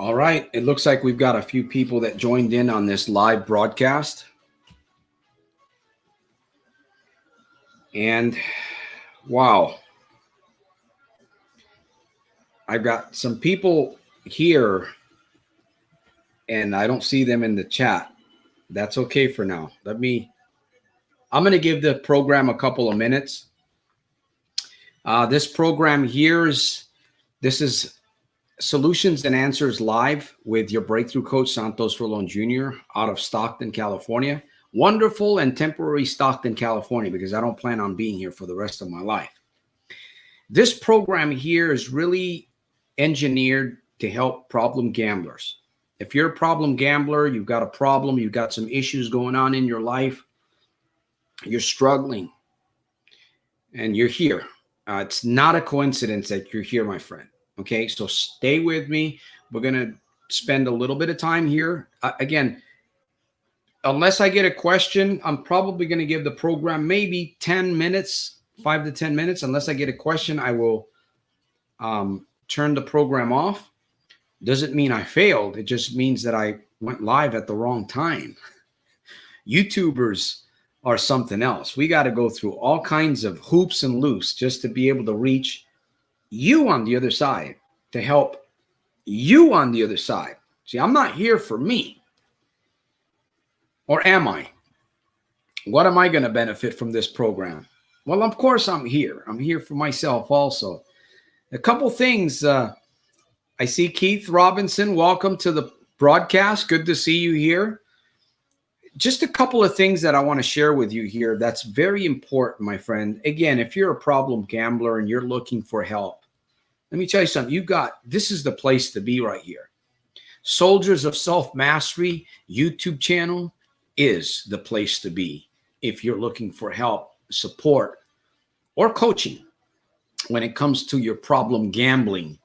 All right. It looks like we've got a few people that joined in on this live broadcast. And wow. I've got some people here and I don't see them in the chat. That's okay for now. I'm going to give the program a couple of minutes. This program here this is Solutions and Answers Live with your breakthrough coach, Santos Rolon Jr. out of Stockton, California. Wonderful and temporary Stockton, California, because I don't plan on being here for the rest of my life. This program here is really engineered to help problem gamblers. If you're a problem gambler, you've got a problem, you've got some issues going on in your life, you're struggling, and you're here. It's not a coincidence that you're here, my friend. Okay, so stay with me. We're going to spend a little bit of time here. Again, unless I get a question, I'm probably going to give the program maybe 10 minutes, 5 to 10 minutes. Unless I get a question, I will turn the program off. Doesn't mean I failed. It just means that I went live at the wrong time. YouTubers are something else. We got to go through all kinds of hoops and loops just to be able to reach you on the other side, to help you on the other side. See, I'm not here for me. Or am I? What am I going to benefit from this program? Well, of course I'm here. I'm here for myself also. A couple things. I see Keith Robinson. Welcome to the broadcast. Good to see you here. Just a couple of things that I want to share with you here that's very important, my friend. Again, if you're a problem gambler and you're looking for help, let me tell you something. This is the place to be right here. Soldiers of Self-Mastery YouTube channel is the place to be if you're looking for help, support, or coaching when it comes to your problem gambling.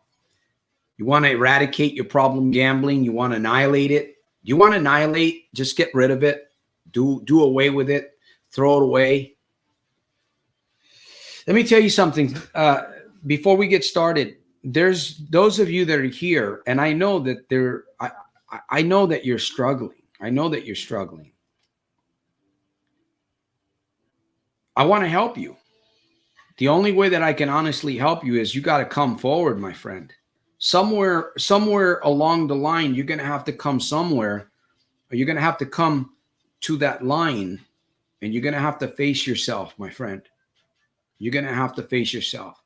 You want to eradicate your problem gambling. You want to annihilate it. You want to annihilate, just get rid of it. Do away with it. Throw it away. Let me tell you something. Before we get started, there's those of you that are here, and I know that I know that you're struggling. I know that you're struggling. I want to help you. The only way that I can honestly help you is you got to come forward, my friend. Somewhere along the line, you're going to have to come somewhere, or you're going to have to come to that line, and you're going to have to face yourself, my friend. You're going to have to face yourself.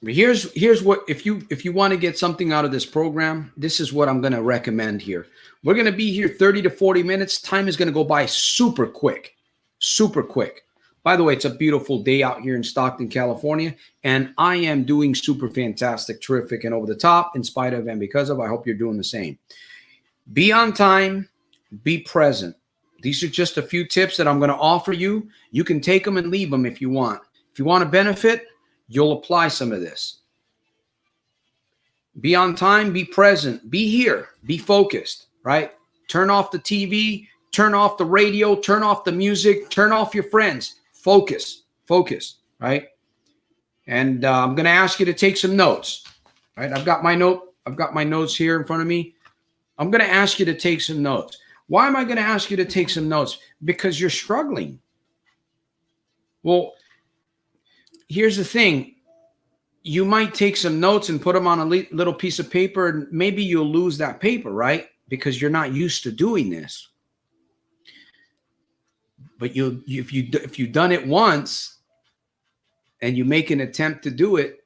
Here's what, if you want to get something out of this program, this is what I'm going to recommend here. We're going to be here 30 to 40 minutes. Time is going to go by super quick, super quick. By the way, it's a beautiful day out here in Stockton, California, and I am doing super fantastic, terrific, and over the top in spite of and because of. I hope you're doing the same. Be on time, be present. These are just a few tips that I'm going to offer you. You can take them and leave them if you want. If you want to benefit, you'll apply some of this. Be on time, be present, be here, be focused, right? Turn off the TV, turn off the radio, turn off the music, turn off your friends. Focus, right? And I'm going to ask you to take some notes, right? I've got my notes here in front of me. I'm going to ask you to take some notes. Why am I going to ask you to take some notes? Because you're struggling. Well, here's the thing. You might take some notes and put them on a little piece of paper, and maybe you'll lose that paper, right? Because you're not used to doing this. But if you've done it once and you make an attempt to do it,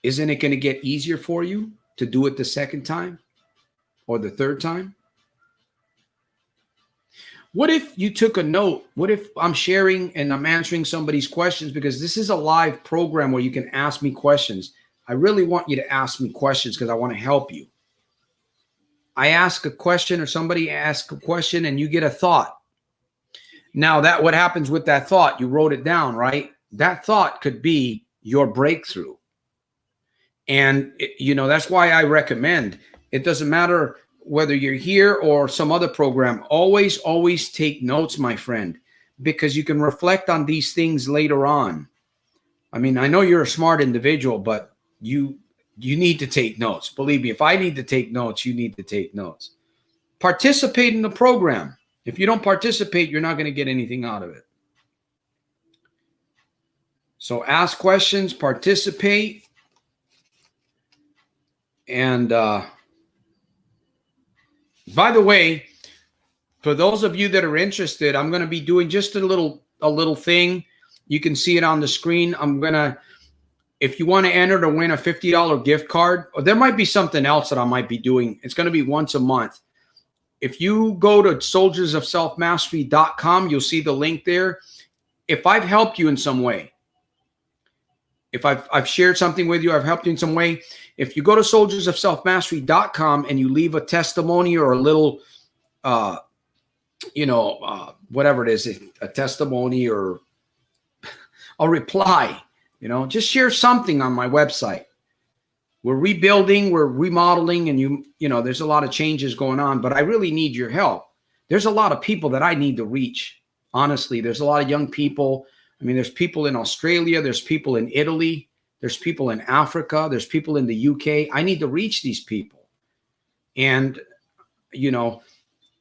isn't it going to get easier for you to do it the second time or the third time? What if you took a note? What if I'm sharing and I'm answering somebody's questions, because this is a live program where you can ask me questions. I really want you to ask me questions because I want to help you. I ask a question or somebody asks a question and you get a thought. Now what happens with that thought? You wrote it down, right? That thought could be your breakthrough. And that's why I recommend, it doesn't matter whether you're here or some other program, always take notes, my friend, because you can reflect on these things later on. I mean, I know you're a smart individual, but You need to take notes. Believe me, if I need to take notes, you need to take notes. Participate in the program. If you don't participate, you're not going to get anything out of it. So ask questions, participate, and by the way, for those of you that are interested, I'm going to be doing just a little thing. You can see it on the screen. I'm going to, if you want to enter to win a $50 gift card, or there might be something else that I might be doing. It's going to be once a month. If you go to soldiersofselfmastery.com, you'll see the link there. If I've helped you in some way, if I've shared something with you, I've helped you in some way. If you go to soldiersofselfmastery.com and you leave a testimony or a little, whatever it is, a testimony or a reply, just share something on my website. We're rebuilding, we're remodeling, and there's a lot of changes going on, but I really need your help. There's a lot of people that I need to reach. Honestly, there's a lot of young people. I mean, there's people in Australia, there's people in Italy, there's people in Africa, there's people in the UK. I need to reach these people. And,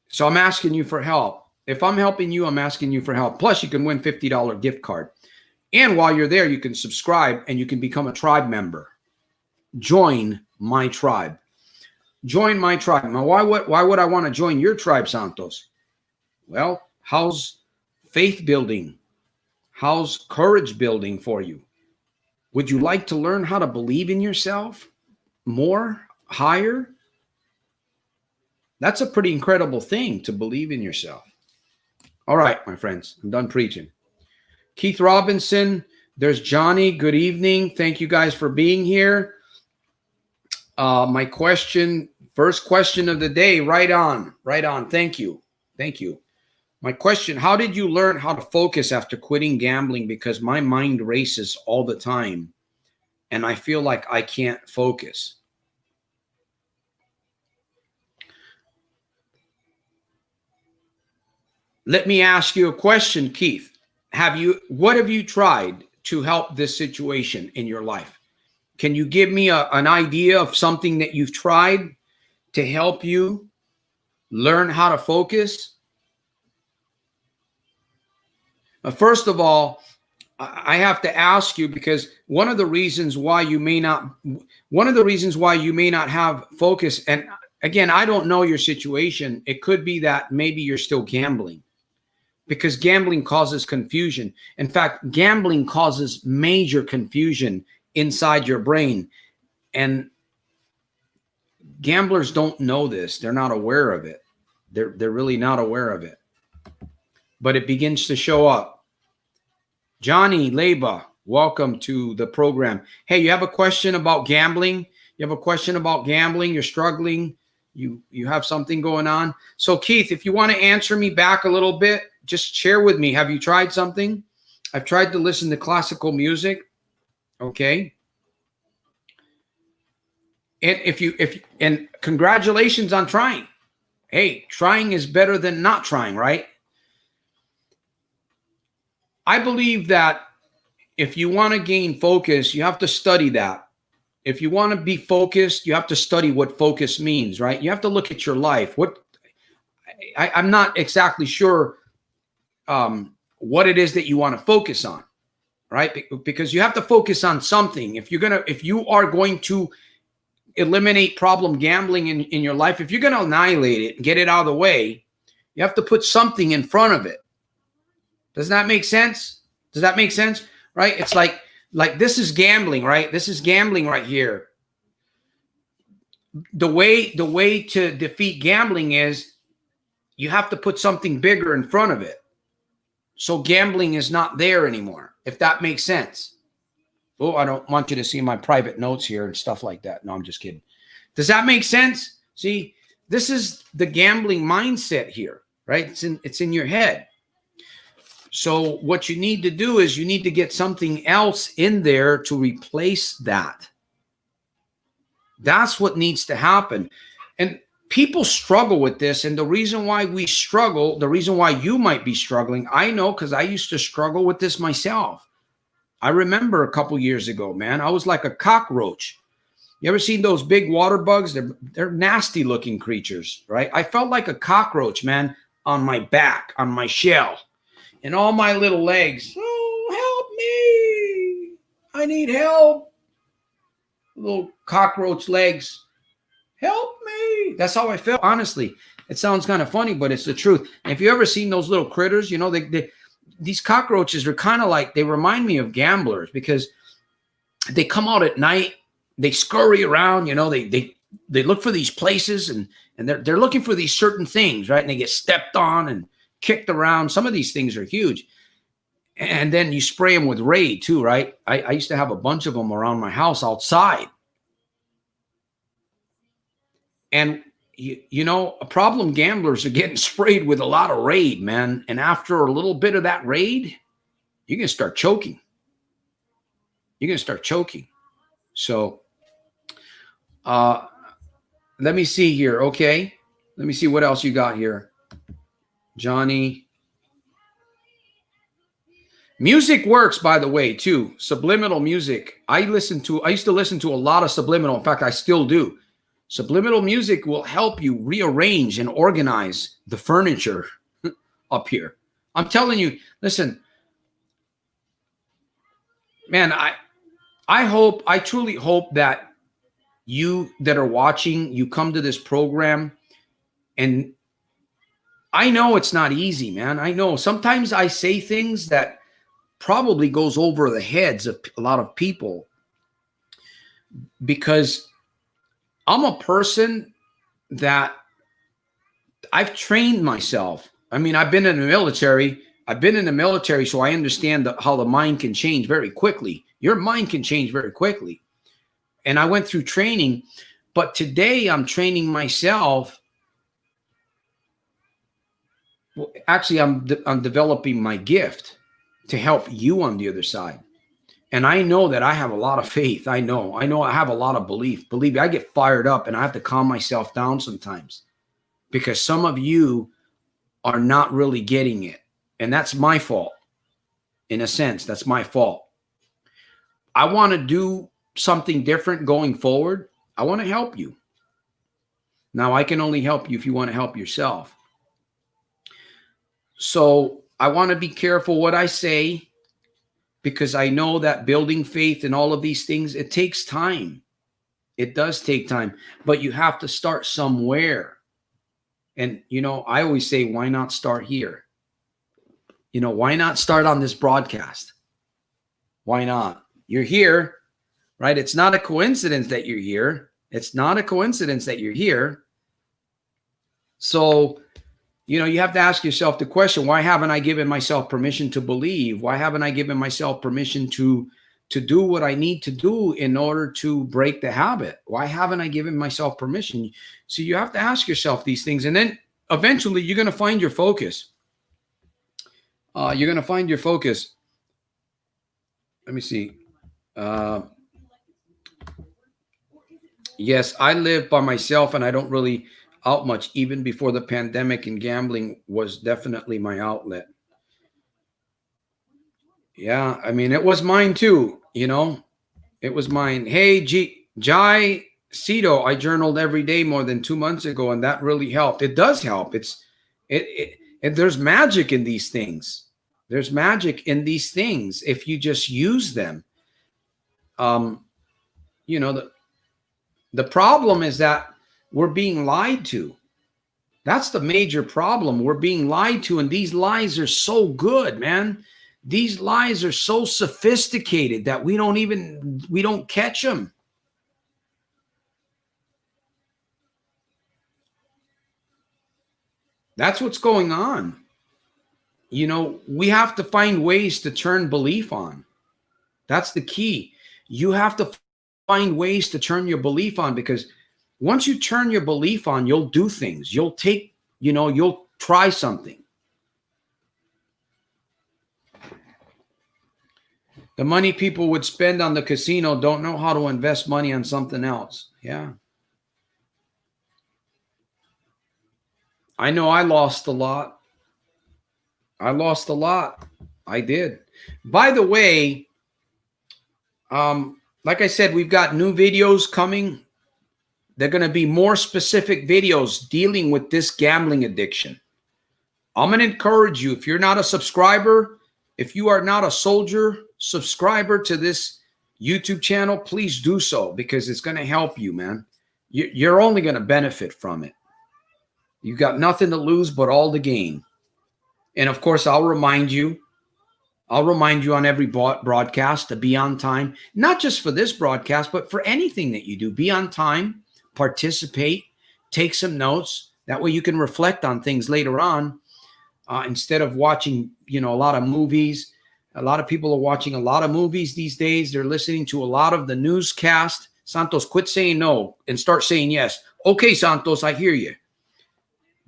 so I'm asking you for help. If I'm helping you, I'm asking you for help. Plus, you can win $50 gift card. And while you're there, you can subscribe and you can become a tribe member. Join my tribe. Join my tribe. Now, why would I want to join your tribe, Santos? Well, how's faith building? How's courage building for you? Would you like to learn how to believe in yourself more, higher? That's a pretty incredible thing, to believe in yourself. All right, my friends, I'm done preaching. Keith Robinson, there's Johnny. Good evening. Thank you guys for being here. My question, first question of the day, right on. Thank you. My question, how did you learn how to focus after quitting gambling? Because my mind races all the time and I feel like I can't focus. Let me ask you a question, Keith. What have you tried to help this situation in your life? Can you give me an idea of something that you've tried to help you learn how to focus? First of all, I have to ask you, because one of the reasons why you may not have focus, and again, I don't know your situation. It could be that maybe you're still gambling, because gambling causes confusion. In fact, gambling causes major confusion inside your brain. And gamblers don't know this. They're not aware of it. They're really not aware of it. But it begins to show up. Johnny Leba, welcome to the program. Hey, you have a question about gambling? You're struggling? You have something going on? So Keith, if you want to answer me back a little bit, just share with me. Have you tried something? I've tried to listen to classical music. Okay. And congratulations on trying. Hey, trying is better than not trying, right? I believe that if you want to gain focus, you have to study that. If you want to be focused, you have to study what focus means, right? You have to look at your life. I'm not exactly sure what it is that you want to focus on, right? Because you have to focus on something. If you are going to eliminate problem gambling in your life, if you're going to annihilate it and get it out of the way, you have to put something in front of it. Does that make sense? Right? It's like this is gambling, right? This is gambling right here. The way to defeat gambling is you have to put something bigger in front of it. So gambling is not there anymore, if that makes sense. Oh, I don't want you to see my private notes here and stuff like that. No, I'm just kidding. Does that make sense? See, this is the gambling mindset here, right? It's in your head. So what you need to do is you need to get something else in there to replace that. That's what needs to happen. And people struggle with this. And the reason why we struggle, the reason why you might be struggling, I know, because I used to struggle with this myself. I remember a couple years ago, man, I was like a cockroach. You ever seen those big water bugs? They're nasty looking creatures, right? I felt like a cockroach, man, on my back, on my shell, and all my little legs. Oh, help me. I need help. Little cockroach legs. Help me. That's how I felt, honestly. It sounds kind of funny, but it's the truth. And if you ever seen those little critters, you know, these cockroaches are kind of like, they remind me of gamblers because they come out at night, they scurry around, you know, they look for these places and they're looking for these certain things, right? And they get stepped on and kicked around. Some of these things are huge. And then you spray them with Raid too, right? I used to have a bunch of them around my house outside. And you know, problem gamblers are getting sprayed with a lot of Raid, man. And after a little bit of that Raid, you're going to start choking. You're going to start choking. So let me see here. Okay. Let me see what else you got here. Johnny. Music works, by the way, too. Subliminal music. I used to listen to a lot of subliminal. In fact, I still do. Subliminal music will help you rearrange and organize the furniture up here. I'm telling you, listen, man, I truly hope that you that are watching, you come to this program. And I know it's not easy, man. I know sometimes I say things that probably goes over the heads of a lot of people because I'm a person that I've trained myself. I mean, I've been in the military. So I understand how the mind can change very quickly. Your mind can change very quickly. And I went through training, but today I'm training myself. Well, actually, I'm developing my gift to help you on the other side. And I know that I have a lot of faith. I know I have a lot of belief. Believe me, I get fired up and I have to calm myself down sometimes because some of you are not really getting it. And that's my fault. In a sense, that's my fault. I want to do something different going forward. I want to help you. Now, I can only help you if you want to help yourself. So I want to be careful what I say because I know that building faith and all of these things, it takes time. It does take time, but you have to start somewhere. And, you know, I always say, why not start here? You know, why not start on this broadcast? Why not? You're here, right? It's not a coincidence that you're here. It's not a coincidence that you're here. So, you know, you have to ask yourself the question, why haven't I given myself permission to believe? Why haven't I given myself permission to do what I need to do in order to break the habit? Why haven't I given myself permission? So you have to ask yourself these things. And then eventually you're going to find your focus. You're going to find your focus. Let me see. Yes, I live by myself and I don't really out much. Even before the pandemic, and gambling was definitely my outlet. Yeah, I mean, it was mine too, you know. It was mine. Hey, Jai Cito, I journaled every day more than 2 months ago, and that really helped. It does help. And there's magic in these things. There's magic in these things if you just use them. You know, the problem is that we're being lied to. That's the major problem. We're being lied to, and these lies are so good, man. These lies are so sophisticated that we don't catch them. That's what's going on. You know, we have to find ways to turn belief on. That's the key. You have to find ways to turn your belief on, because once you turn your belief on, you'll do things. You'll you'll try something. The money people would spend on the casino don't know how to invest money on something else. Yeah. I know I lost a lot. I lost a lot. I did. By the way, like I said, we've got new videos coming. They're going to be more specific videos dealing with this gambling addiction. I'm going to encourage you, if you're not a subscriber, if you are not a soldier subscriber to this YouTube channel, please do so, because it's going to help you, man. You're only going to benefit from it. You've got nothing to lose but all to gain. And of course, I'll remind you on every broadcast to be on time, not just for this broadcast, but for anything that you do. Be on time, participate, take some notes. That way you can reflect on things later on, instead of watching, a lot of movies. A lot of people are watching a lot of movies these days. They're listening to a lot of the newscast. Santos, quit saying no and start saying yes. Okay, Santos, I hear you.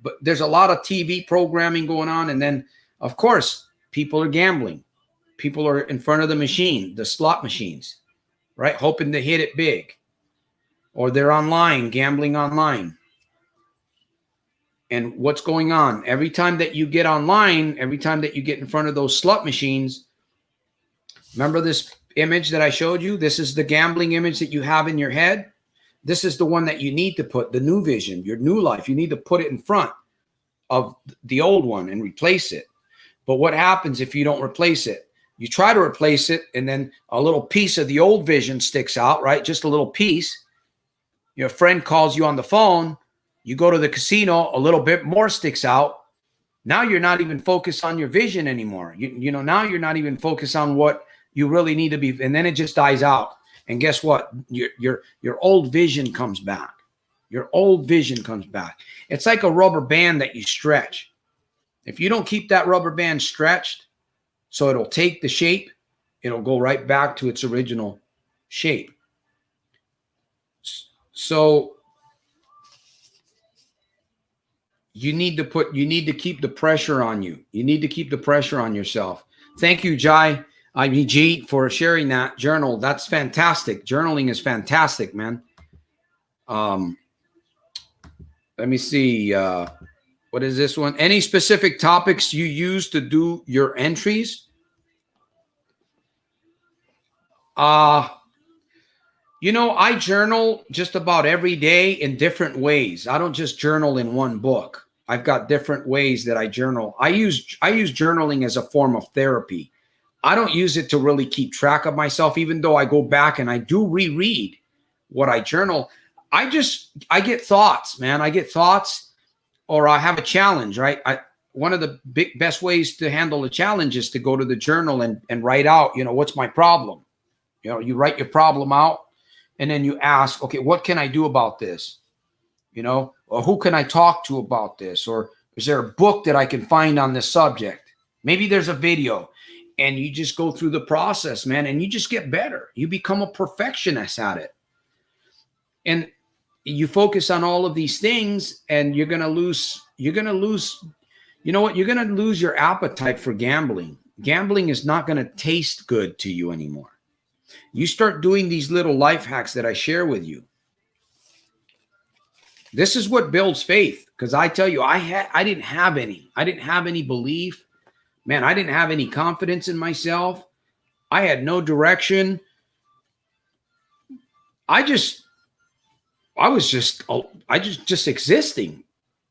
But there's a lot of TV programming going on. And then, of course, people are gambling. People are in front of the machine, the slot machines, right? Hoping to hit it big. Or they're online, gambling online. And what's going on? Every time that you get online, every time that you get in front of those slot machines, remember this image that I showed you? This is the gambling image that you have in your head. This is the one that you need to put, the new vision, your new life. You need to put it in front of the old one and replace it. But what happens if you don't replace it? You try to replace it, and then a little piece of the old vision sticks out, right? Just a little piece. Your friend calls you on the phone. You go to the casino, a little bit more sticks out. Now you're not even focused on your vision anymore. Now you're not even focused on what you really need to be. And then it just dies out. And guess what? Your old vision comes back. Your old vision comes back. It's like a rubber band that you stretch. If you don't keep that rubber band stretched so it'll take the shape, it'll go right back to its original shape. So you need to keep the pressure on you. You need to keep the pressure on yourself. Thank you, G, for sharing that journal. That's fantastic. Journaling is fantastic, man. Let me see. What is this one? Any specific topics you use to do your entries? I journal just about every day in different ways. I don't just journal in one book. I've got different ways that I journal. I use journaling as a form of therapy. I don't use it to really keep track of myself, even though I go back and I do reread what I journal. I get thoughts, man. I get thoughts, or I have a challenge, right? One of the best ways to handle a challenge is to go to the journal and write out, what's my problem? You write your problem out, and then you ask, okay, what can I do about this? Or who can I talk to about this? Or is there a book that I can find on this subject? Maybe there's a video. And you just go through the process, man, and you just get better. You become a perfectionist at it. And you focus on all of these things, and you're going to lose, you know what? You're going to lose your appetite for gambling. Gambling is not going to taste good to you anymore. You start doing these little life hacks that I share with you. This is what builds faith, because I tell you, I didn't have any. I didn't have any belief. Man, I didn't have any confidence in myself. I had no direction. I was just existing.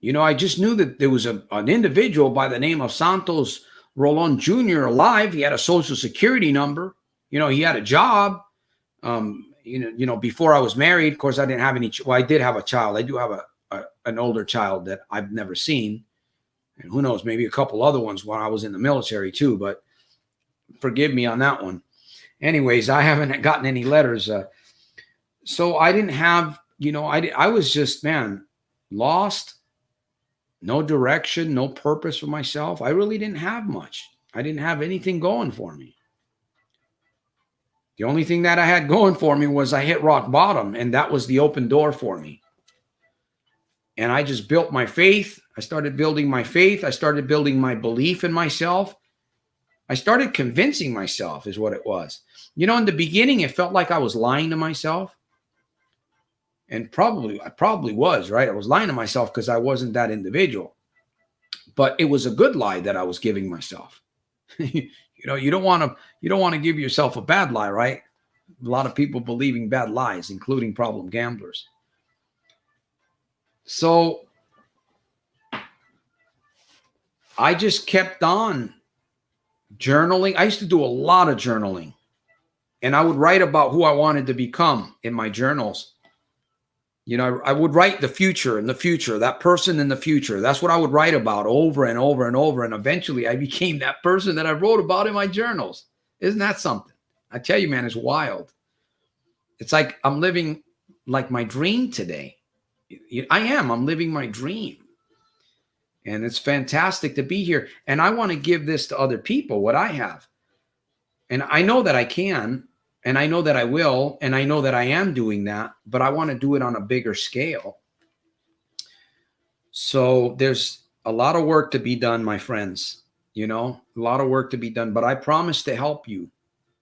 I just knew that there was an individual by the name of Santos Rolon Jr. alive. He had a social security number. He had a job. Before I was married, of course, I didn't have any. Well, I did have a child. I do have an older child that I've never seen. And who knows, maybe a couple other ones when I was in the military too, but forgive me on that one. Anyways, I haven't gotten any letters. So I didn't have, I was just, man, lost, no direction, no purpose for myself. I really didn't have much. I didn't have anything going for me. The only thing that I had going for me was I hit rock bottom, and that was the open door for me. And I just built my faith. I started building my faith. I started building my belief in myself. I started convincing myself is what it was. In the beginning, it felt like I was lying to myself. And I probably was, right? I was lying to myself because I wasn't that individual. But it was a good lie that I was giving myself. You don't want to give yourself a bad lie, right? A lot of people believing bad lies, including problem gamblers. So I just kept on journaling. I used to do a lot of journaling, and I would write about who I wanted to become in my journals. You know, I would write the future and the future, that person in the future. That's what I would write about over and over and over. And eventually I became that person that I wrote about in my journals. Isn't that something? I tell you, man, it's wild. It's like I'm living like my dream today. I am. I'm living my dream. And it's fantastic to be here. And I want to give this to other people, what I have. And I know that I can. And I know that I will, and I know that I am doing that, but I want to do it on a bigger scale. So there's a lot of work to be done, my friends, you know, a lot of work to be done, but I promise to help you.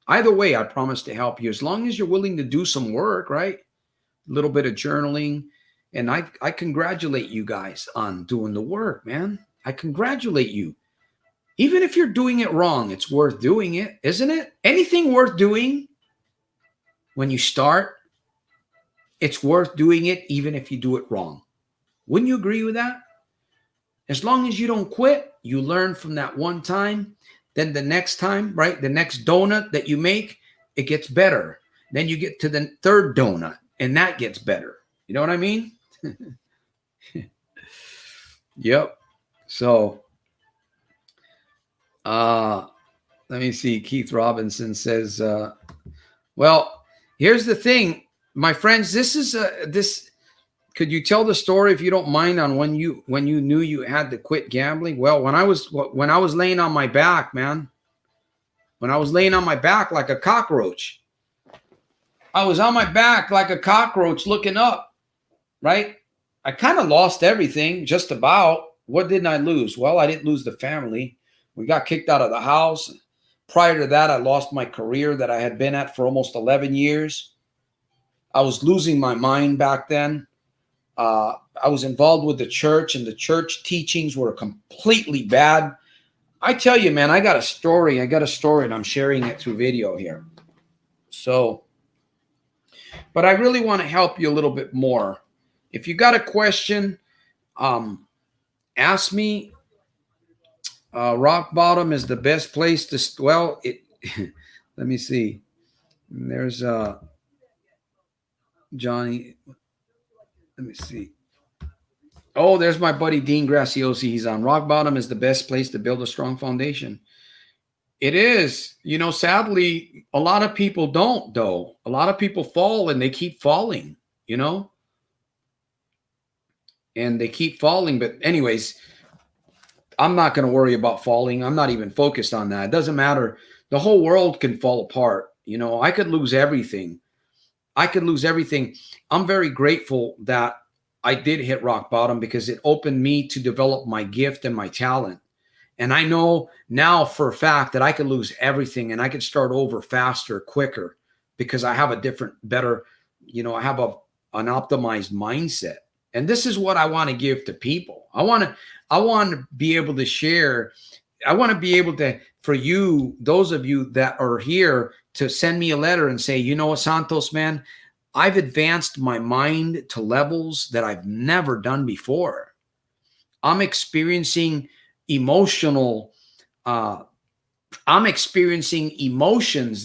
Either way, I promise to help you as long as you're willing to do some work, right? A little bit of journaling. And I congratulate you guys on doing the work, man. I congratulate you. Even if you're doing it wrong, it's worth doing it, isn't it? Anything worth doing. When you start, it's worth doing it even if you do it wrong. Wouldn't you agree with that? As long as you don't quit, you learn from that one time. Then the next time, right? The next donut that you make, it gets better. Then you get to the third donut and that gets better. You know what I mean? Yep. So, let me see. Keith Robinson says, well, here's the thing, my friends. This is this. Could you tell the story, if you don't mind, on when you knew you had to quit gambling? Well, when I was laying on my back, man. When I was laying on my back like a cockroach. I was on my back like a cockroach looking up, right? I kind of lost everything, just about. What didn't I lose? Well, I didn't lose the family. We got kicked out of the house. Prior to that, I lost my career that I had been at for almost 11 years. I was losing my mind back then. I was involved with the church, and the church teachings were completely bad. I tell you, man, I got a story, and I'm sharing it through video here. So, but I really want to help you a little bit more. If you got a question, ask me. Rock bottom is the best place to, well, let me see. There's Johnny. Let me see. Oh, there's my buddy Dean Graciosi. He's on. Rock bottom is the best place to build a strong foundation. It is. You know, sadly, a lot of people don't, though. A lot of people fall and they keep falling, you know. And they keep falling. But anyways, I'm not going to worry about falling. I'm not even focused on that. It doesn't matter. The whole world can fall apart. You know, I could lose everything. I'm very grateful that I did hit rock bottom, because it opened me to develop my gift and my talent. And I know now for a fact that I could lose everything and I could start over faster, quicker, because I have a different, better, you know, I have an optimized mindset. And this is what I want to give to people. I want to be able to share. I want to be able to, for you, those of you that are here, to send me a letter and say, you know what, Santos, man, I've advanced my mind to levels that I've never done before. I'm experiencing emotions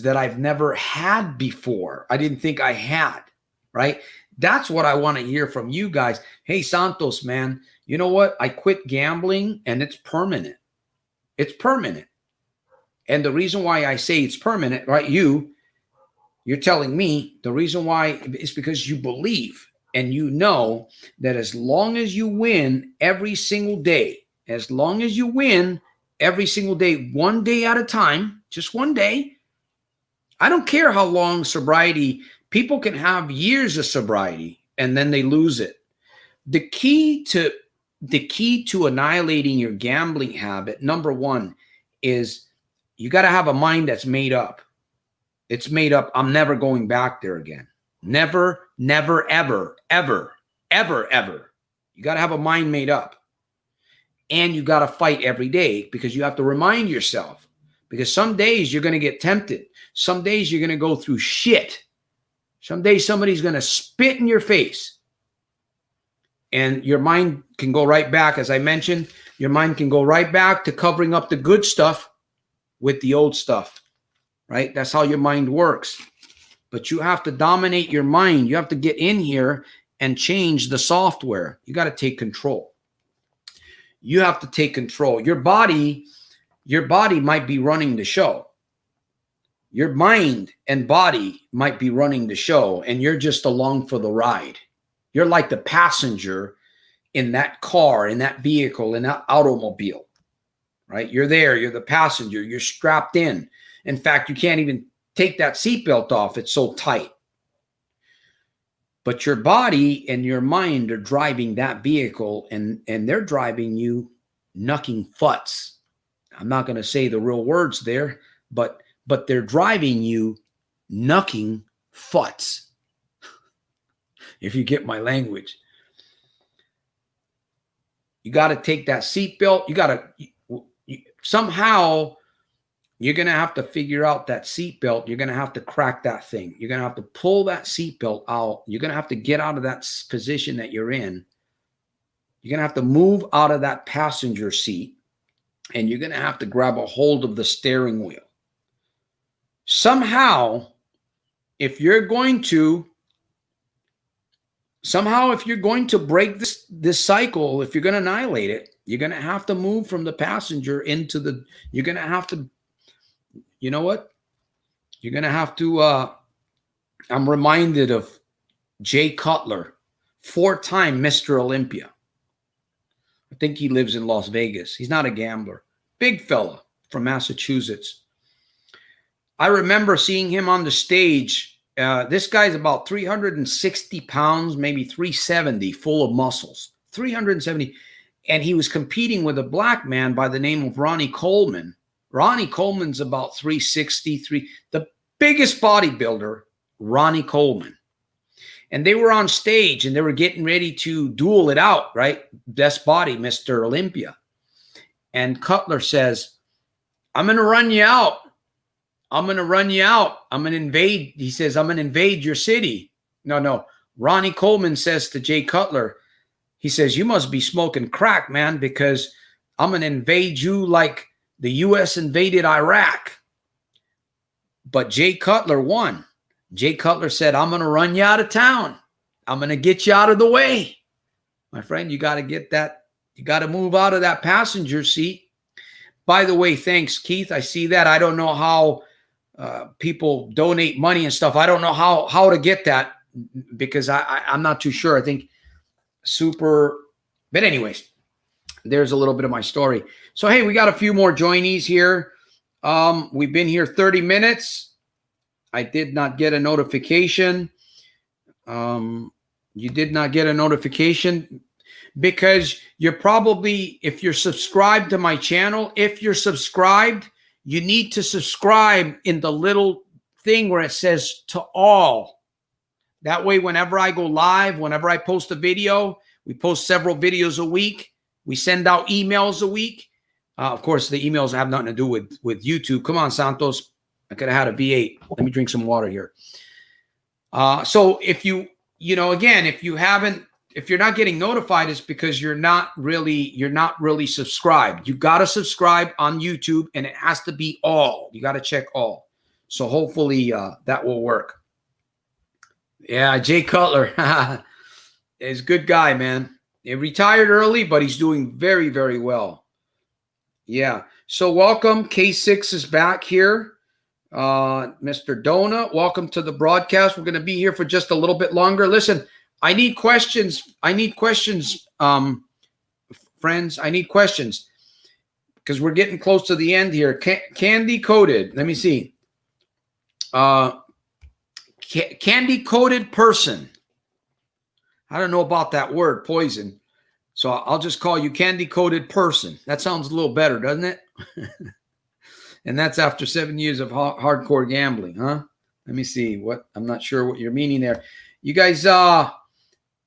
that I've never had before. I didn't think I had, right? That's what I want to hear from you guys. Hey, Santos, man, you know what? I quit gambling and it's permanent. It's permanent. And the reason why I say it's permanent, right? You're telling me the reason why is because you believe and you know that as long as you win every single day, one day at a time, just one day. I don't care how long sobriety, people can have years of sobriety and then they lose it. The key to annihilating your gambling habit, number one, is you got to have a mind that's made up. It's made up. I'm never going back there again. Never, never, ever, ever, ever, ever. You got to have a mind made up. And you got to fight every day, because you have to remind yourself, Because some days you're going to get tempted. Some days you're going to go through shit. Some days somebody's going to spit in your face. And your mind can go right back. As I mentioned, your mind can go right back to covering up the good stuff with the old stuff, right? That's how your mind works. But you have to dominate your mind. You have to get in here and change the software. You got to take control. You have to take control. Your body might be running the show. Your mind and body might be running the show, and you're just along for the ride. You're like the passenger in that car, in that vehicle, in that automobile, right? You're there. You're the passenger. You're strapped in. In fact, you can't even take that seatbelt off. It's so tight. But your body and your mind are driving that vehicle, and they're driving you knucking futs. I'm not going to say the real words there, but they're driving you knucking futs. If you get my language. You got to take that seatbelt. You got to somehow you're going to have to figure out that seatbelt. You're going to have to crack that thing. You're going to have to pull that seatbelt out. You're going to have to get out of that position that you're in. You're going to have to move out of that passenger seat, and you're going to have to grab a hold of the steering wheel. Somehow, if you're going to break this cycle, if you're going to annihilate it, you're going to have to move from the passenger into the, you're going to have to, you know what? You're going to have to, I'm reminded of Jay Cutler, 4-time Mr. Olympia. I think he lives in Las Vegas. He's not a gambler. Big fella from Massachusetts. I remember seeing him on the stage. This guy's about 360 pounds, maybe 370, full of muscles. 370. And he was competing with a black man by the name of Ronnie Coleman. Ronnie Coleman's about 363. The biggest bodybuilder, Ronnie Coleman. And they were on stage and they were getting ready to duel it out, right? Best body, Mr. Olympia. And Cutler says, I'm going to run you out. I'm going to run you out. I'm going to invade. He says, I'm going to invade your city. No. Ronnie Coleman says to Jay Cutler, he says, you must be smoking crack, man, because I'm going to invade you like the U.S. invaded Iraq. But Jay Cutler won. Jay Cutler said, I'm going to run you out of town. I'm going to get you out of the way. My friend, you got to get that. You got to move out of that passenger seat. By the way, thanks, Keith. I see that. I don't know how people donate money and stuff. I don't know how to get that because I'm not too sure. I think super. But anyways, there's a little bit of my story. So, hey, we got a few more joinees here. We've been here 30 minutes. I did not get a notification. You did not get a notification because you're probably, if you're subscribed to my channel, if you're subscribed, you need to subscribe in the little thing where it says to all. That way, whenever I go live, whenever I post a video, we post several videos a week. We send out emails a week. Of course, the emails have nothing to do with YouTube. Come on, Santos. I could have had a V8. Let me drink some water here. So if again, if you're not getting notified, it's because you're not really subscribed. You got to subscribe on YouTube and it has to be all. You got to check all. So hopefully that will work. Yeah, Jay Cutler is a good guy, man. He retired early, but he's doing very, very well. Yeah. So welcome. K6 is back here. Mr. Dona, welcome to the broadcast. We're going to be here for just a little bit longer. Listen, I need questions. Friends. I need questions because we're getting close to the end here. Candy coated. Let me see. Candy coated person. I don't know about that word, poison. So I'll just call you candy coated person. That sounds a little better, doesn't it? And that's after 7 years of hardcore gambling, huh? Let me see I'm not sure what you're meaning there. You guys,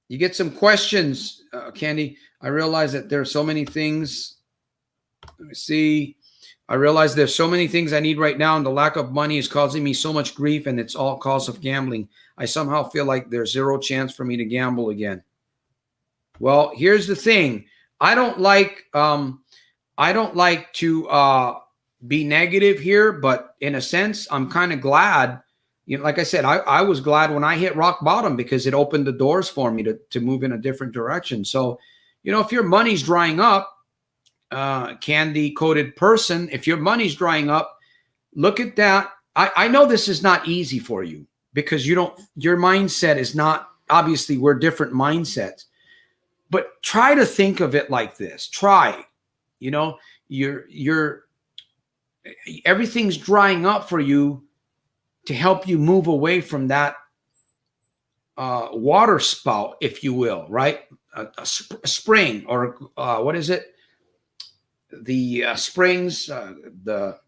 you get some questions, Candy. I realize that there are so many things. Let me see. I realize there's so many things I need right now, and the lack of money is causing me so much grief, and it's all cause of gambling. I somehow feel like there's zero chance for me to gamble again. Well, here's the thing. I don't like to be negative here, but in a sense, I'm kind of glad. You know, like I said, I was glad when I hit rock bottom because it opened the doors for me to move in a different direction. So, you know, if your money's drying up, candy-coated person, if your money's drying up, look at that. I know this is not easy for you because your mindset is not, obviously we're different mindsets, but try to think of it like this. Try, you know, everything's drying up for you to help you move away from that water spout, if you will, right? A spring, or what is it? The springs, the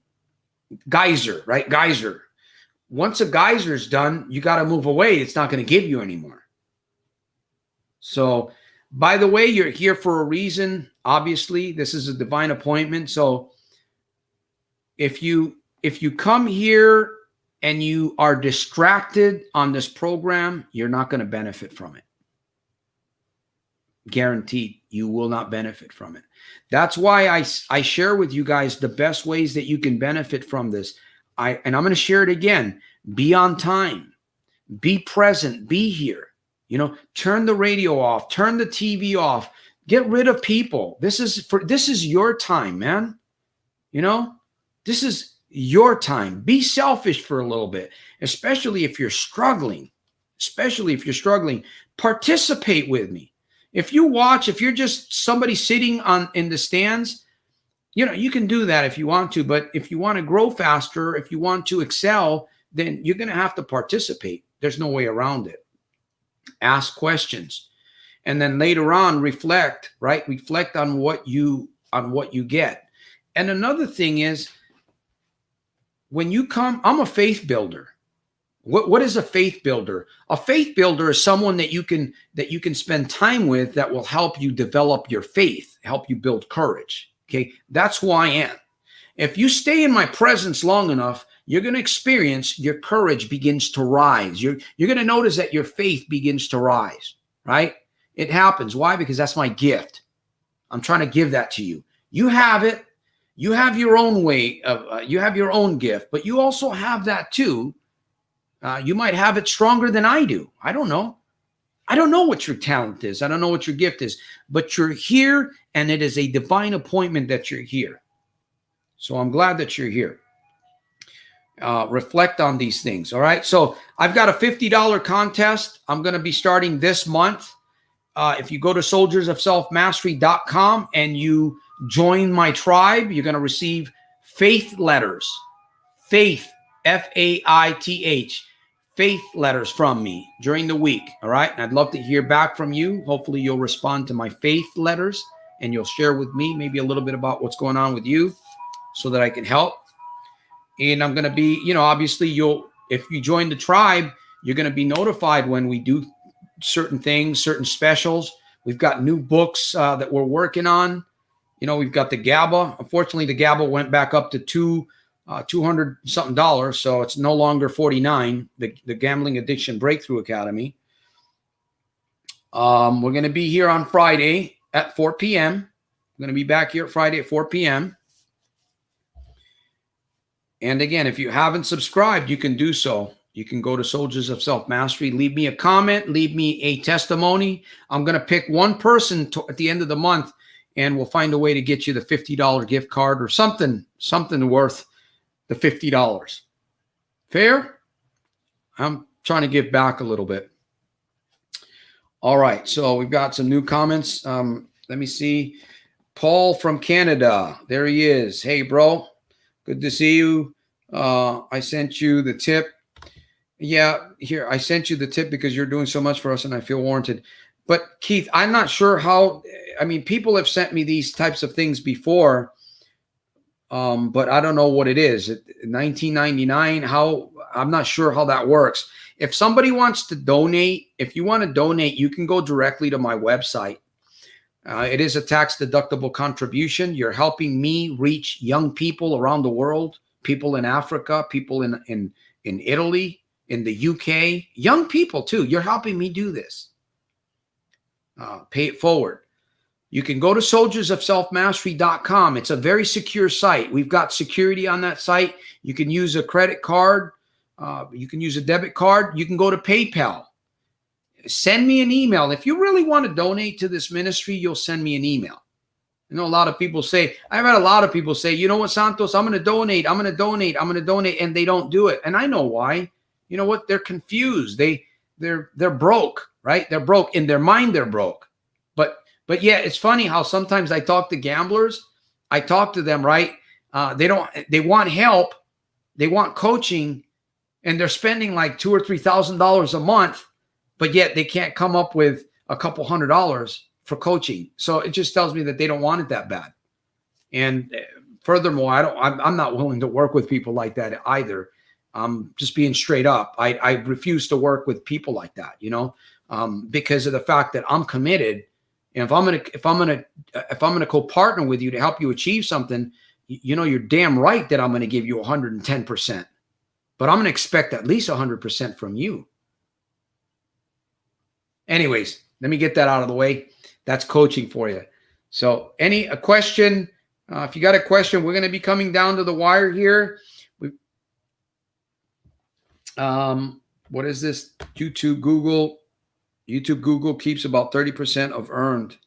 geyser, right? Geyser. Once a geyser's done, you got to move away. It's not going to give you anymore. So, by the way, you're here for a reason. Obviously, this is a divine appointment. So, if you come here and you are distracted on this program, you're not going to benefit from it. Guaranteed, you will not benefit from it. That's why I share with you guys the best ways that you can benefit from this. And I'm going to share it again. Be on time. Be present. Be here. You know, turn the radio off. Turn the TV off. Get rid of people. This is your time, man. You know, this is your time. Be selfish for a little bit, especially if you're struggling. Participate with me. If you're just somebody sitting in the stands, you know, you can do that if you want to. But if you want to grow faster, if you want to excel, then you're going to have to participate. There's no way around it. Ask questions. And then later on, reflect, right? Reflect on what you get. And another thing is, when you come, I'm a faith builder. What is a faith builder? A faith builder is someone that you can spend time with that will help you develop your faith, help you build courage. Okay, that's who I am. If you stay in my presence long enough, you're going to experience your courage begins to rise. You're going to notice that your faith begins to rise, right? It happens. Why? Because that's my gift. I'm trying to give that to you. You have it. You have your own way of, you have your own gift, but you also have that too. You might have it stronger than I do. I don't know. I don't know what your talent is. I don't know what your gift is, but you're here, and it is a divine appointment that you're here. So I'm glad that you're here. Reflect on these things. All right. So I've got a $50 contest. I'm going to be starting this month. If you go to soldiersofselfmastery.com and you join my tribe, you're going to receive faith letters. Faith, F-A-I-T-H. Faith letters from me during the week. All right. And I'd love to hear back from you. Hopefully you'll respond to my faith letters and you'll share with me maybe a little bit about what's going on with you so that I can help. And I'm going to be, you know, obviously if you join the tribe, you're going to be notified when we do certain things, certain specials. We've got new books that we're working on. You know, we've got the Gaba. Unfortunately, the Gaba went back up to $200 something, so it's no longer $49. The Gambling Addiction Breakthrough Academy. We're going to be here on Friday at 4 p.m. We're going to be back here Friday at 4 p.m. And again, if you haven't subscribed, you can do so. You can go to Soldiers of Self-Mastery, leave me a comment, leave me a testimony. I'm going to pick one person at the end of the month, and we'll find a way to get you the $50 gift card or something worth the $50. Fair? I'm trying to give back a little bit. All right, so we've got some new comments. Let me see. Paul from Canada. There he is. Hey, bro. Good to see you. I sent you the tip. Yeah, here, I sent you the tip because you're doing so much for us and I feel warranted. But Keith, I'm not sure how, I mean, people have sent me these types of things before, but I don't know what it is. $19.99, I'm not sure how that works. If somebody wants to donate, if you want to donate, you can go directly to my website. It is a tax-deductible contribution. You're helping me reach young people around the world, people in Africa, people in Italy, in the UK, young people too. You're helping me do this. Pay it forward. You can go to soldiersofselfmastery.com. It's a very secure site. We've got security on that site. You can use a credit card. You can use a debit card. You can go to PayPal. Send me an email. If you really want to donate to this ministry, you'll send me an email. I know a lot of people say, I've had a lot of people say, you know what, Santos, I'm going to donate. I'm going to donate. I'm going to donate. And they don't do it. And I know why. You know what? They're confused. They're broke, right? They're broke. In their mind, they're broke. But yeah, it's funny how sometimes I talk to gamblers. I talk to them, right? They want help. They want coaching, and they're spending like $2,000 or $3,000 a month, but yet they can't come up with a couple $100 for coaching. So it just tells me that they don't want it that bad. And furthermore, I'm not willing to work with people like that either. Just being straight up. I refuse to work with people like that, because of the fact that I'm committed. And if I'm gonna co-partner with you to help you achieve something, you're damn right that I'm gonna give you 110%. But I'm gonna expect at least 100% from you. Anyways, let me get that out of the way. That's coaching for you. So, a question? If you got a question, we're gonna be coming down to the wire here. What is this? YouTube, Google keeps about 30% of earned.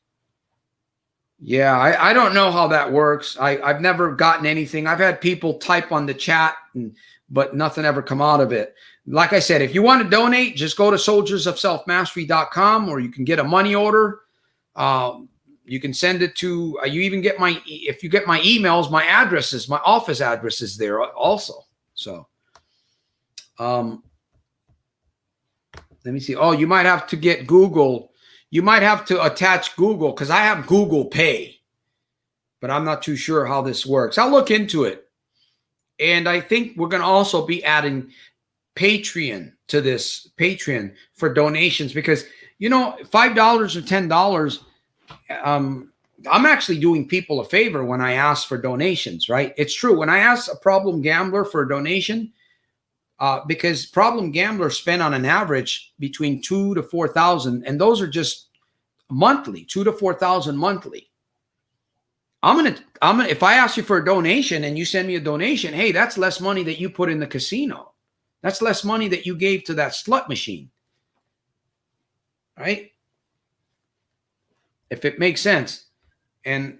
Yeah, I don't know how that works. I've never gotten anything. I've had people type on the chat, but nothing ever come out of it. Like I said, if you want to donate, just go to soldiersofselfmastery.com, or you can get a money order. You can send it to, if you get my emails, my addresses, my office address is there also. So, let me see. Oh, you might have to get Google. You might have to attach Google, because I have Google Pay, but I'm not too sure how this works. I'll look into it. And I think we're going to also be adding Patreon to this, Patreon for donations, because, $5 or $10, I'm actually doing people a favor when I ask for donations, right? It's true. When I ask a problem gambler for a donation, because problem gamblers spend on an average between $2,000 to $4,000, and those are just monthly, $2,000 to $4,000 monthly. If I ask you for a donation and you send me a donation, hey, that's less money that you put in the casino. That's less money that you gave to that slut machine, right? If it makes sense. And,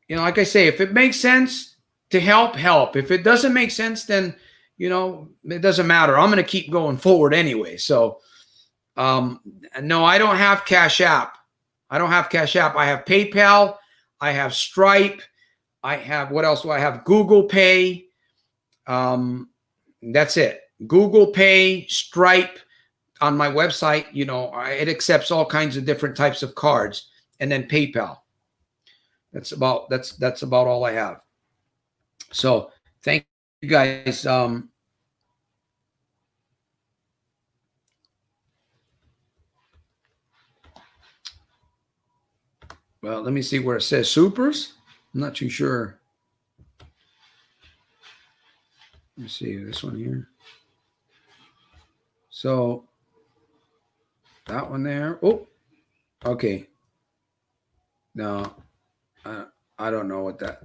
like I say, if it makes sense to help. If it doesn't make sense, then it doesn't matter. I'm going to keep going forward anyway. So, no, I don't have Cash App. I have PayPal. I have Stripe. I have, what else do I have? Google Pay. That's it. Google Pay, Stripe. On my website, it accepts all kinds of different types of cards, and then PayPal. That's about all I have. So, thank you guys. Well, let me see where it says supers. I'm not too sure. Let me see this one here. So that one there. Oh, okay. No, I don't know what that.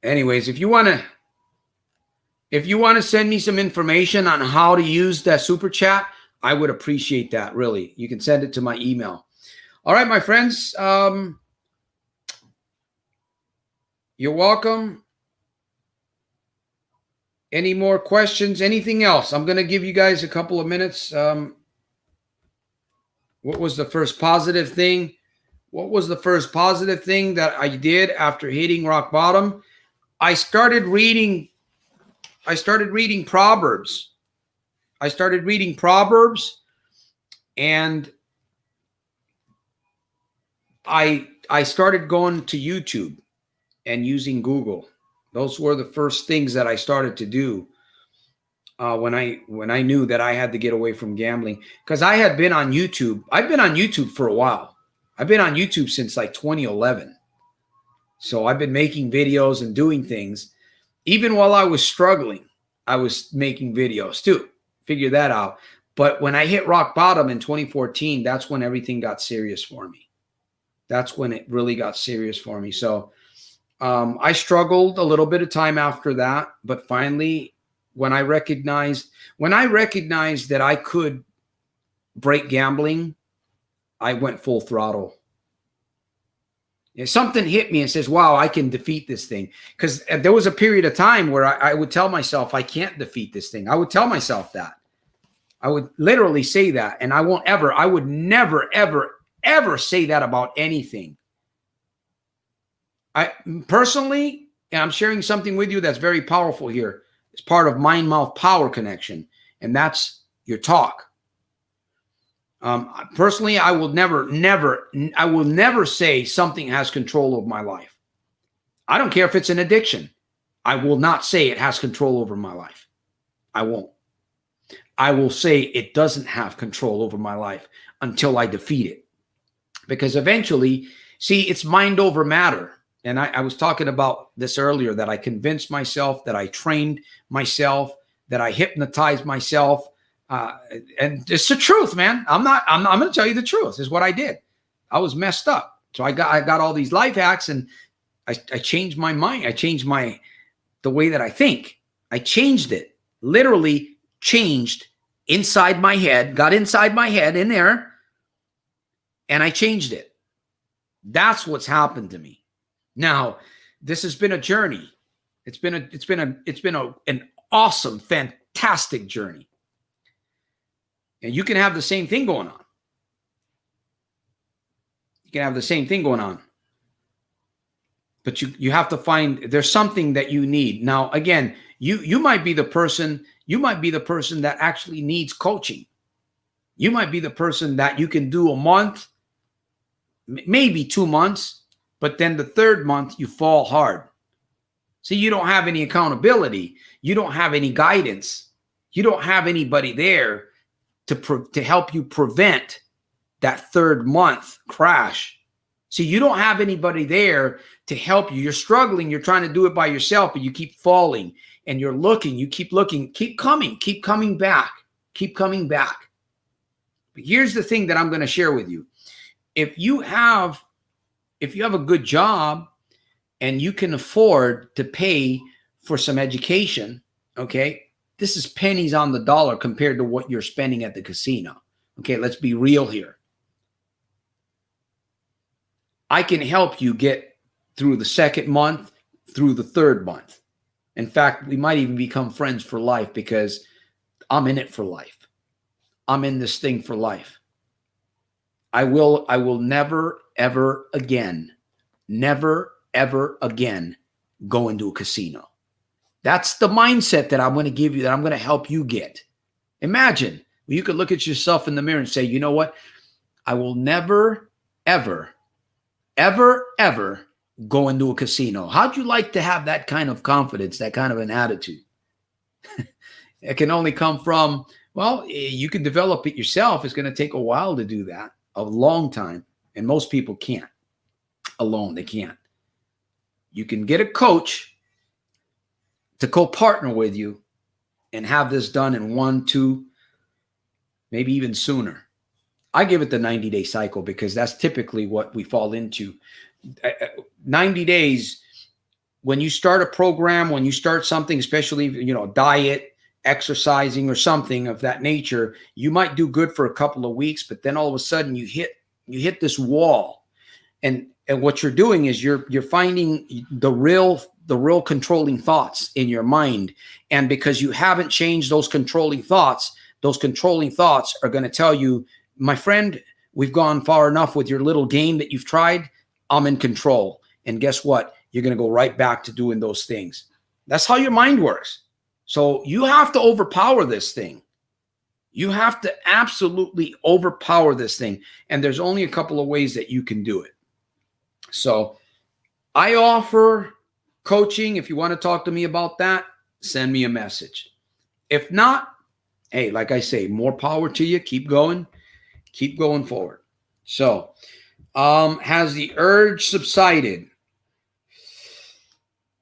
Anyways, if you want to send me some information on how to use that super chat, I would appreciate that. Really, you can send it to my email. All right, my friends. You're welcome. Any more questions? Anything else? I'm going to give you guys a couple of minutes. What was the first positive thing? What was the first positive thing that I did after hitting rock bottom? I started reading Proverbs. And I started going to YouTube and using Google. Those were the first things that I started to do when I knew that I had to get away from gambling, because I had been on YouTube. I've been on YouTube for a while. I've been on YouTube since like 2011. So I've been making videos and doing things. Even while I was struggling, I was making videos too. Figure that out. But when I hit rock bottom in 2014, that's when everything got serious for me. That's when it really got serious for me. So I struggled a little bit of time after that, but finally, when I recognized that I could break gambling, I went full throttle. Something hit me and says, wow, I can defeat this thing. Because there was a period of time where I would tell myself, I can't defeat this thing. I would tell myself that. I would literally say that. And I would never, ever, ever say that about anything. I personally, and I'm sharing something with you that's very powerful here. It's part of mind-mouth power connection. And that's your talk. Personally, I will never say something has control over my life. I don't care if it's an addiction. I will not say it has control over my life. I won't. I will say it doesn't have control over my life until I defeat it. Because eventually, see, it's mind over matter. And I was talking about this earlier, that I convinced myself, that I trained myself, that I hypnotized myself. And it's the truth, man. I'm going to tell you the truth. This is what I did. I was messed up. So I got all these life hacks, and I changed my mind. I changed the way that I think. I changed it, literally changed inside my head, got inside my head in there, and I changed it. That's what's happened to me. Now, this has been a journey. It's been an awesome, fantastic journey. And you can have the same thing going on. You can have the same thing going on. But you have to find, there's something that you need. Now, again, you might be the person that actually needs coaching. You might be the person that you can do a month, maybe 2 months, but then the third month you fall hard. See, you don't have any accountability. You don't have any guidance. You don't have anybody there to help you prevent that third month crash. See, you don't have anybody there to help you. You're struggling. You're trying to do it by yourself, but you keep falling, and you're looking. You keep looking. Keep coming back. Keep coming back. But here's the thing that I'm going to share with you. If you have a good job and you can afford to pay for some education, okay, this is pennies on the dollar compared to what you're spending at the casino. Okay, let's be real here. I can help you get through the second month, through the third month. In fact, we might even become friends for life, because I'm in it for life. I'm in this thing for life. I will never, ever again go into a casino. That's the mindset that I'm going to give you, that I'm going to help you get. Imagine you could look at yourself in the mirror and say, you know what? I will never, ever go into a casino. How'd you like to have that kind of confidence, that kind of an attitude? It can only come from, well, you can develop it yourself. It's going to take a while to do that, a long time. And most people can't alone. They can't. You can get a coach to co-partner with you and have this done in 1, 2, maybe even sooner. I give it the 90-day cycle, because that's typically what we fall into. 90 days, when you start a program, when you start something, especially, diet, exercising, or something of that nature, you might do good for a couple of weeks, but then all of a sudden you hit this wall. And what you're doing is you're finding the real controlling thoughts in your mind. And because you haven't changed those controlling thoughts are going to tell you, my friend, we've gone far enough with your little game that you've tried. I'm in control. And guess what? You're going to go right back to doing those things. That's how your mind works. So you have to overpower this thing. You have to absolutely overpower this thing. And there's only a couple of ways that you can do it. So I offer coaching. If you want to talk to me about that, send me a message. If not, hey, like I say, more power to you. Keep going forward. So Has the urge subsided?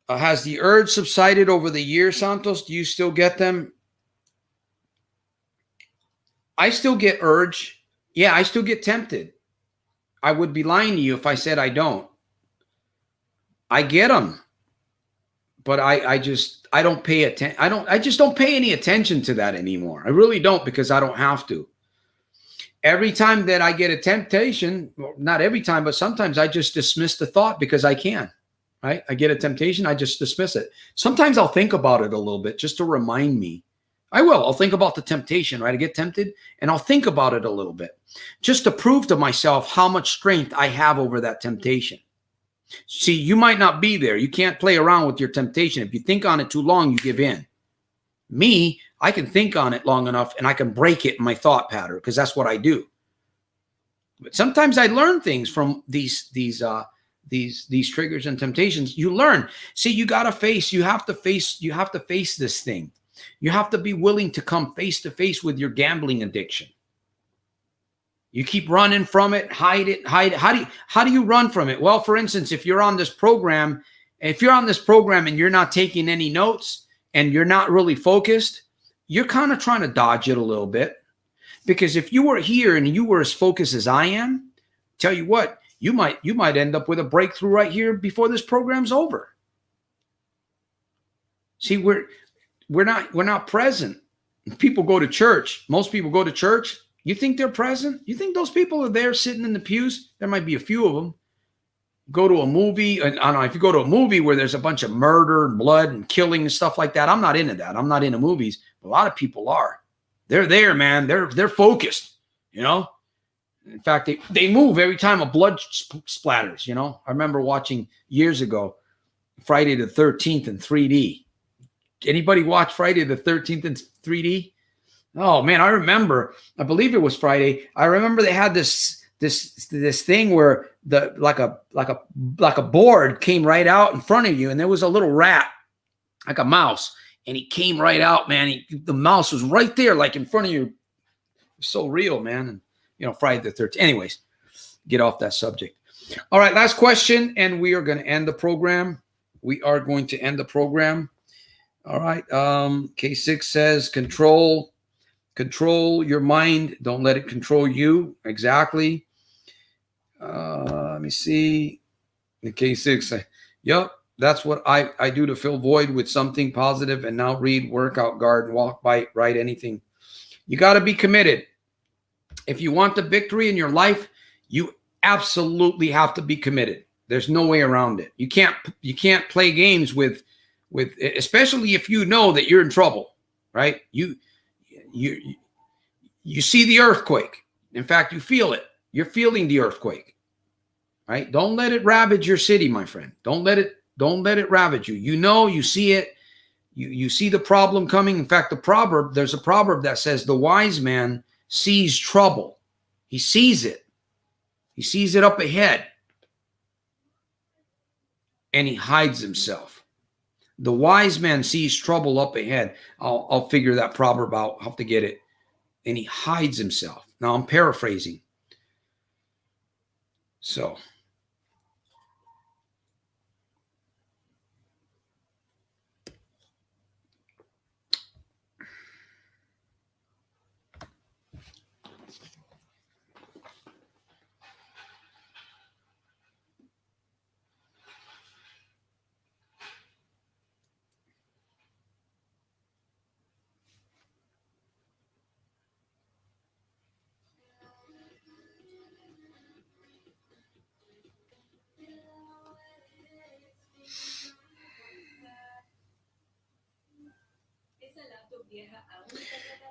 Has the urge subsided over the years, Santos? Do you still get them? I still get urge. Yeah, I still get tempted. I would be lying to you if I said I don't. I get them, but I don't pay attention. I just don't pay any attention to that anymore. I really don't, because I don't have to. Every time that I get a temptation, well, not every time, but sometimes I just dismiss the thought because I can. Right? I get a temptation, I just dismiss it. Sometimes I'll think about it a little bit just to remind me. I'll think about the temptation, right? I get tempted and I'll think about it a little bit just to prove to myself how much strength I have over that temptation. See, you might not be there. You can't play around with your temptation. If you think on it too long, you give in. Me, I can think on it long enough and I can break it in my thought pattern, because that's what I do. But sometimes I learn things from these triggers and temptations. You learn. See, you have to face this thing. You have to be willing to come face to face with your gambling addiction. You keep running from it, hide it. How do you run from it? Well, for instance, if you're on this program and you're not taking any notes and you're not really focused, you're kind of trying to dodge it a little bit. Because if you were here and you were as focused as I am, tell you what, you might end up with a breakthrough right here before this program's over. See, we're not present. People go to church. Most people go to church. You think they're present? You think those people are there sitting in the pews? There might be a few of them. Go to a movie, and I don't know, if you go to a movie where there's a bunch of murder and blood and killing and stuff like that, I'm not into that. I'm not into movies. But a lot of people are. They're there, man. They're focused, you know? In fact, they move every time a blood splatters, you know? I remember watching years ago Friday the 13th in 3D. Anybody watch Friday the 13th in 3D? Oh man, I believe it was Friday. I remember they had this thing where like a board came right out in front of you, and there was a little rat, like a mouse, and he came right out, man. The mouse was right there, like in front of you. It's so real, man. And you know, Friday the 13th. Anyways, get off that subject. All right, last question, and we are going to end the program. All right. K6 says control your mind. Don't let it control you. Exactly. Let me see. The K6. Yep. That's what I do to fill void with something positive, and now read, workout, guard, walk, bite, write, anything. You got to be committed. If you want the victory in your life, you absolutely have to be committed. There's no way around it. You can't play games with especially if you know that you're in trouble, right? You see the earthquake. In fact, you feel it. You're feeling the earthquake, right? Don't let it ravage your city, my friend. Don't let it ravage you. You know, you see it. You see the problem coming. In fact, there's a proverb that says the wise man sees trouble. He sees it. He sees it up ahead, and he hides himself. The wise man sees trouble up ahead. I'll figure that proverb out. I'll have to get it. And he hides himself. Now I'm paraphrasing. So.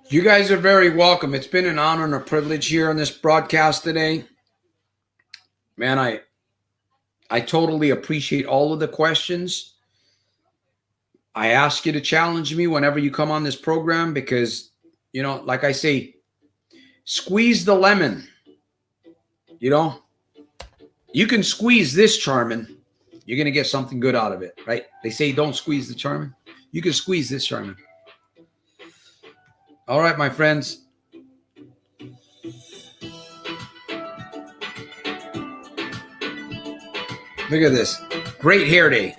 You guys are very welcome. It's been an honor and a privilege here on this broadcast today. Man, I totally appreciate all of the questions. I ask you to challenge me whenever you come on this program because, you know, like I say, squeeze the lemon. You know, you can squeeze this Charmin. You're going to get something good out of it, right? They say don't squeeze the Charmin. You can squeeze this Charmin. All right, my friends. Look at this. Great hair day.